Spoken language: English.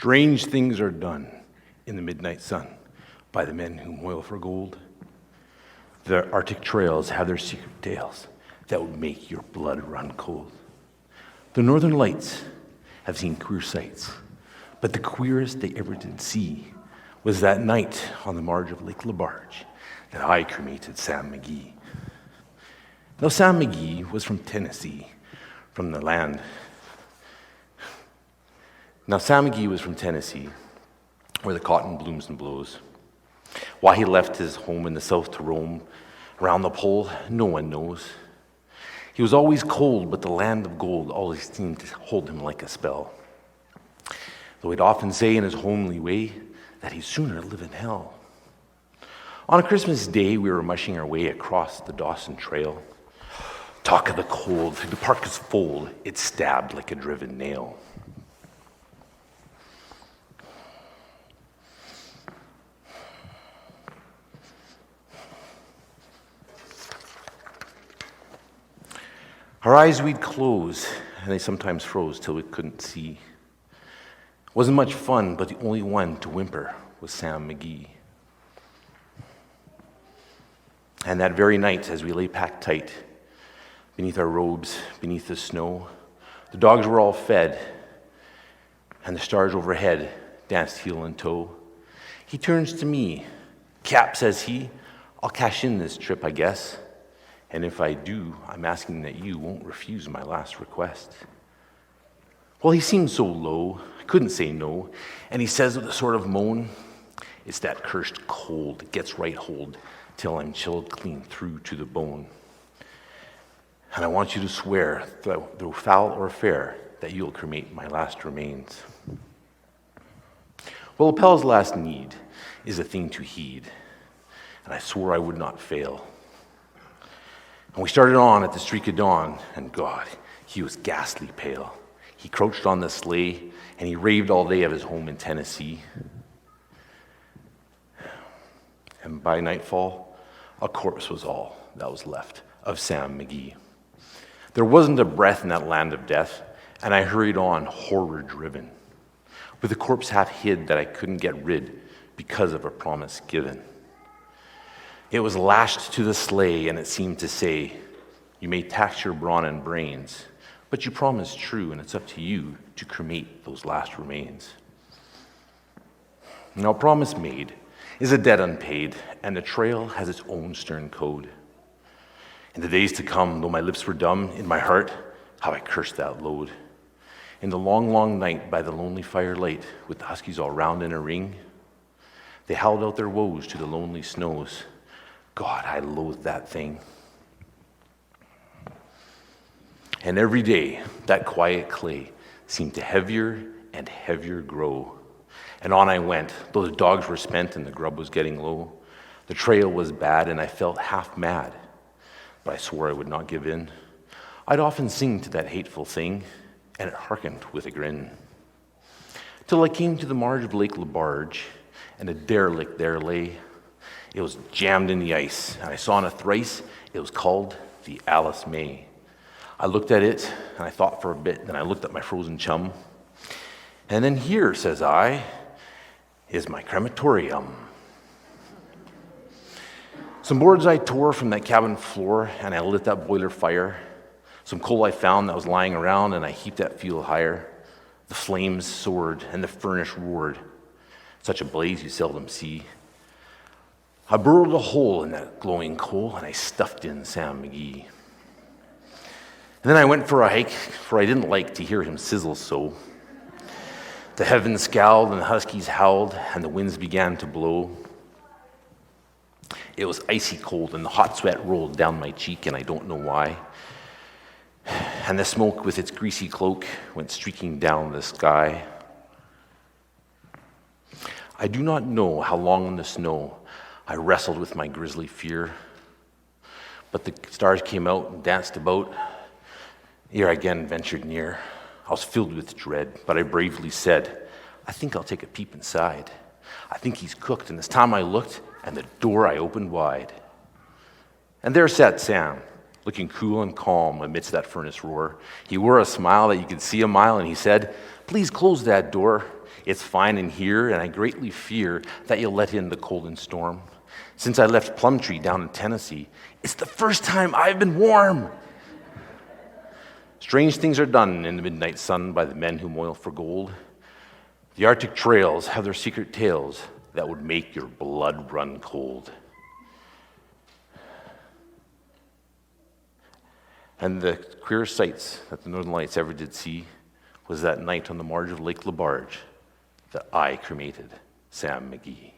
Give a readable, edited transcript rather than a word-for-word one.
Strange things are done in the midnight sun by the men who moil for gold. The Arctic trails have their secret tales that would make your blood run cold. The northern lights have seen queer sights, but the queerest they ever did see was that night on the marge of Lake LaBarge that I cremated Sam McGee. Now, Sam McGee was from Tennessee, from the land. Now, Sam McGee was from Tennessee, where the cotton blooms and blows. Why he left his home in the south to roam around the pole, no one knows. He was always cold, but the land of gold always seemed to hold him like a spell. Though he'd often say in his homely way that he'd sooner live in hell. On a Christmas day, we were mushing our way across the Dawson Trail. Talk of the cold, through the parka's fold, it stabbed like a driven nail. Our eyes we'd close, and they sometimes froze till we couldn't see. Wasn't much fun, but the only one to whimper was Sam McGee. And that very night, as we lay packed tight, beneath our robes, beneath the snow, the dogs were all fed, and the stars overhead danced heel and toe. He turns to me. "Cap," says he, "I'll cash in this trip, I guess. And if I do, I'm asking that you won't refuse my last request." Well, he seemed so low, I couldn't say no, and he says with a sort of moan, "It's that cursed cold that gets right hold till I'm chilled clean through to the bone. And I want you to swear, though foul or fair, that you'll cremate my last remains." Well, a pal's last need is a thing to heed, and I swore I would not fail. And we started on at the streak of dawn, and God, he was ghastly pale. He crouched on the sleigh, and he raved all day of his home in Tennessee. And by nightfall, a corpse was all that was left of Sam McGee. There wasn't a breath in that land of death, and I hurried on, horror-driven, with the corpse half hid that I couldn't get rid because of a promise given. It was lashed to the sleigh, and it seemed to say, "You may tax your brawn and brains, but you promised true, and it's up to you to cremate those last remains." Now, a promise made is a debt unpaid, and the trail has its own stern code. In the days to come, though my lips were dumb, in my heart, how I cursed that load. In the long, long night by the lonely firelight, with the huskies all round in a ring, they howled out their woes to the lonely snows. God, I loathed that thing. And every day, that quiet clay seemed to heavier and heavier grow. And on I went, though the dogs were spent and the grub was getting low. The trail was bad and I felt half mad, but I swore I would not give in. I'd often sing to that hateful thing, and it hearkened with a grin. Till I came to the marge of Lake LaBarge, and a derelict there lay. It was jammed in the ice, and I saw in a thrice it was called the Alice May. I looked at it, and I thought for a bit, then I looked at my frozen chum. And then here, says I, is my crematorium. Some boards I tore from that cabin floor, and I lit that boiler fire. Some coal I found that was lying around, and I heaped that fuel higher. The flames soared, and the furnace roared. Such a blaze you seldom see. I burrowed a hole in that glowing coal, and I stuffed in Sam McGee. And then I went for a hike, for I didn't like to hear him sizzle so. The heavens scowled, and the huskies howled, and the winds began to blow. It was icy cold, and the hot sweat rolled down my cheek, and I don't know why. And the smoke with its greasy cloak went streaking down the sky. I do not know how long in the snow I wrestled with my grisly fear, but the stars came out and danced about. Ere I again ventured near, I was filled with dread, but I bravely said, "I think I'll take a peep inside. I think he's cooked." And this time I looked, and the door I opened wide. And there sat Sam, looking cool and calm amidst that furnace roar. He wore a smile that you could see a mile, and he said, "Please close that door. It's fine in here, and I greatly fear that you'll let in the cold and storm. Since I left Plumtree down in Tennessee, it's the first time I've been warm. Strange things are done in the midnight sun by the men who moil for gold. The Arctic trails have their secret tales that would make your blood run cold. And the queerest sights that the Northern Lights ever did see was that night on the marge of Lake Lebarge that I cremated Sam McGee.